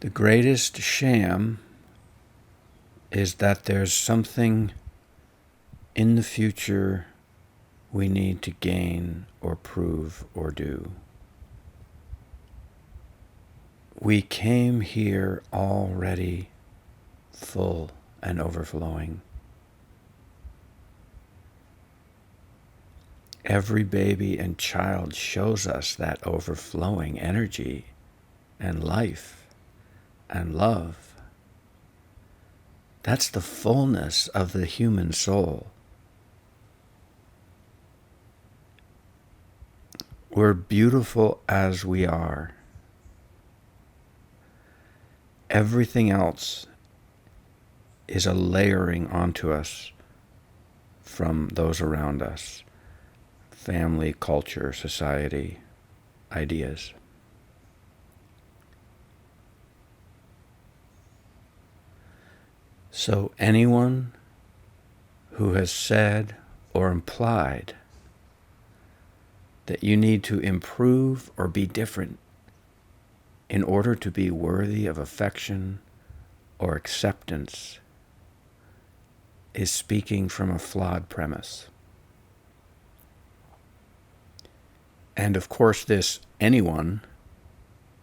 The greatest sham is that there's something in the future we need to gain or prove or do. We came here already full and overflowing. Every baby and child shows us that overflowing energy and life and love. That's the fullness of the human soul. We're beautiful as we are. Everything else is a layering onto us from those around us. Family, culture, society, ideas. So anyone who has said or implied that you need to improve or be different in order to be worthy of affection or acceptance is speaking from a flawed premise. And of course, this anyone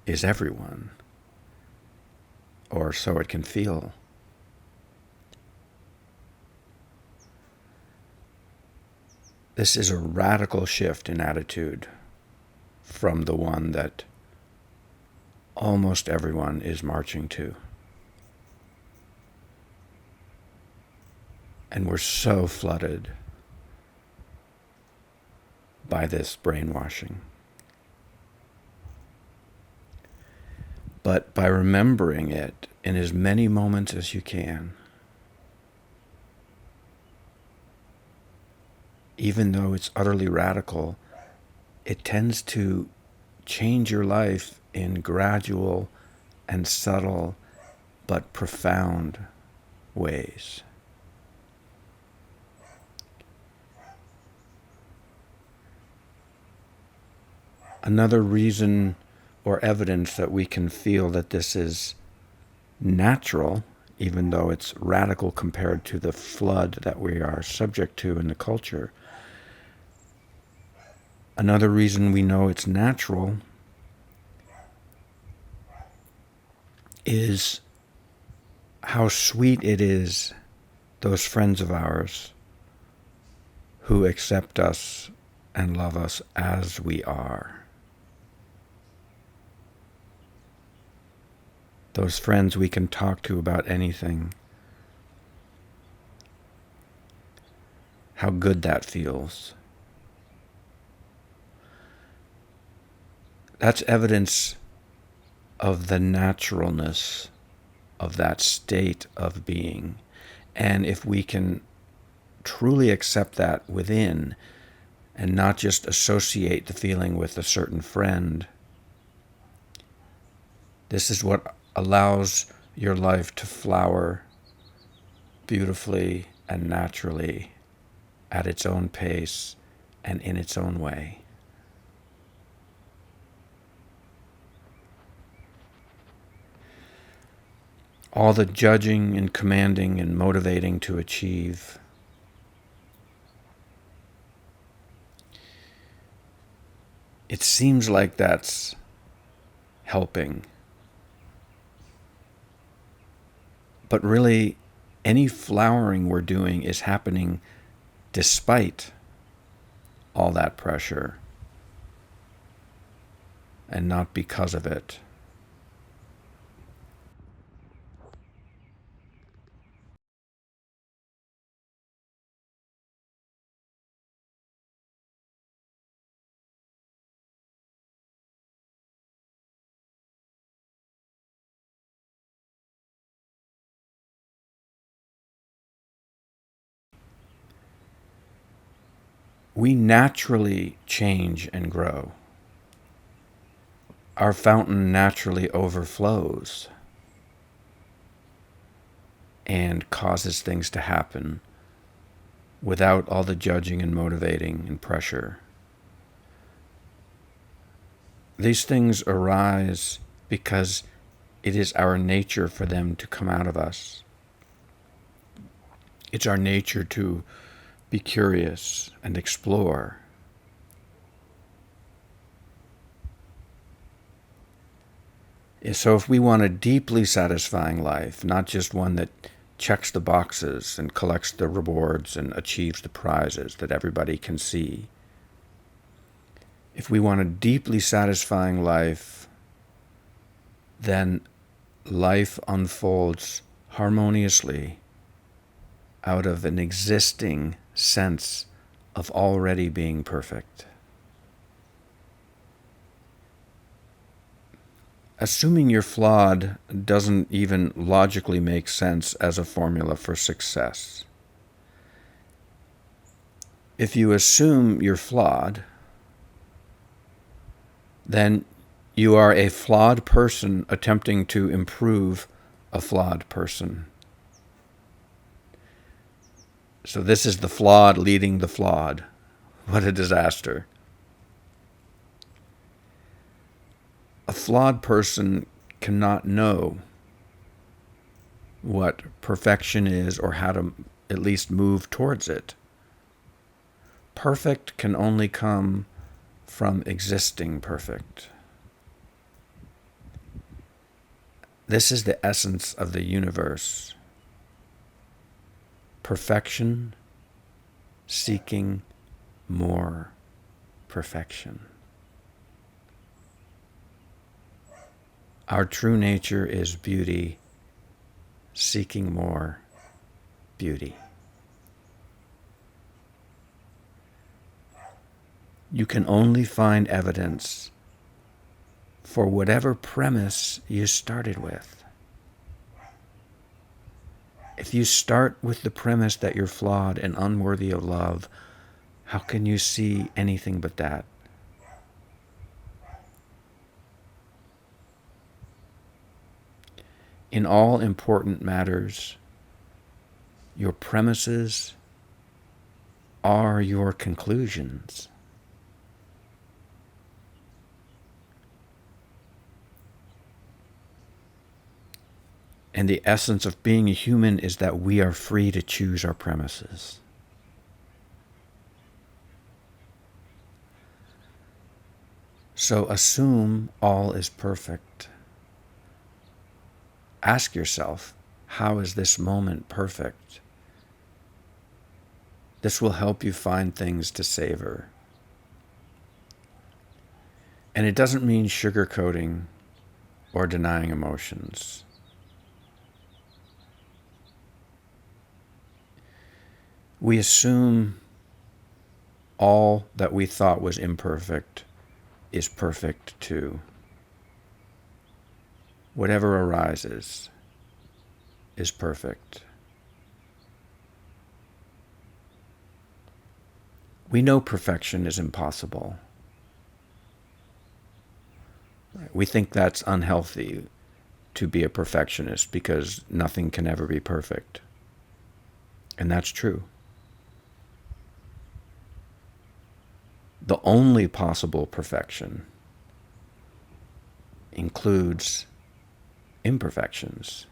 is everyone, or so it can feel. This is a radical shift in attitude from the one that almost everyone is marching to. And we're so flooded by this brainwashing. But by remembering it in as many moments as you can, even though it's utterly radical, it tends to change your life in gradual and subtle but profound ways. Another reason or evidence that we can feel that this is natural, even though it's radical compared to the flood that we are subject to in the culture. Another reason we know it's natural is how sweet it is, those friends of ours who accept us and love us as we are. Those friends we can talk to about anything. How good that feels. That's evidence of the naturalness of that state of being. And if we can truly accept that within and not just associate the feeling with a certain friend, this is what allows your life to flower beautifully and naturally at its own pace and in its own way. All the judging and commanding and motivating to achieve, it seems like that's helping. But really, any flowering we're doing is happening despite all that pressure and not because of it. We naturally change and grow. Our fountain naturally overflows and causes things to happen without all the judging and motivating and pressure. These things arise because It is our nature for them to come out of us. It's our nature to be curious and explore. So if we want a deeply satisfying life, not just one that checks the boxes and collects the rewards and achieves the prizes that everybody can see, if we want a deeply satisfying life, then life unfolds harmoniously out of an existing sense of already being perfect. Assuming you're flawed doesn't even logically make sense as a formula for success. If you assume you're flawed, then you are a flawed person attempting to improve a flawed person. So this is the flawed leading the flawed. What a disaster. A flawed person cannot know what perfection is or how to at least move towards it. Perfect can only come from existing perfect. This is the essence of the universe. Perfection seeking more perfection. Our true nature is beauty, seeking more beauty. You can only find evidence for whatever premise you started with. If you start with the premise that you're flawed and unworthy of love, how can you see anything but that? In all important matters, your premises are your conclusions. And the essence of being a human is that we are free to choose our premises. So assume all is perfect. Ask yourself, how is this moment perfect? This will help you find things to savor. And it doesn't mean sugarcoating or denying emotions. We assume all that we thought was imperfect is perfect too. Whatever arises is perfect. We know perfection is impossible. We think that's unhealthy to be a perfectionist because nothing can ever be perfect. And that's true. The only possible perfection includes imperfections.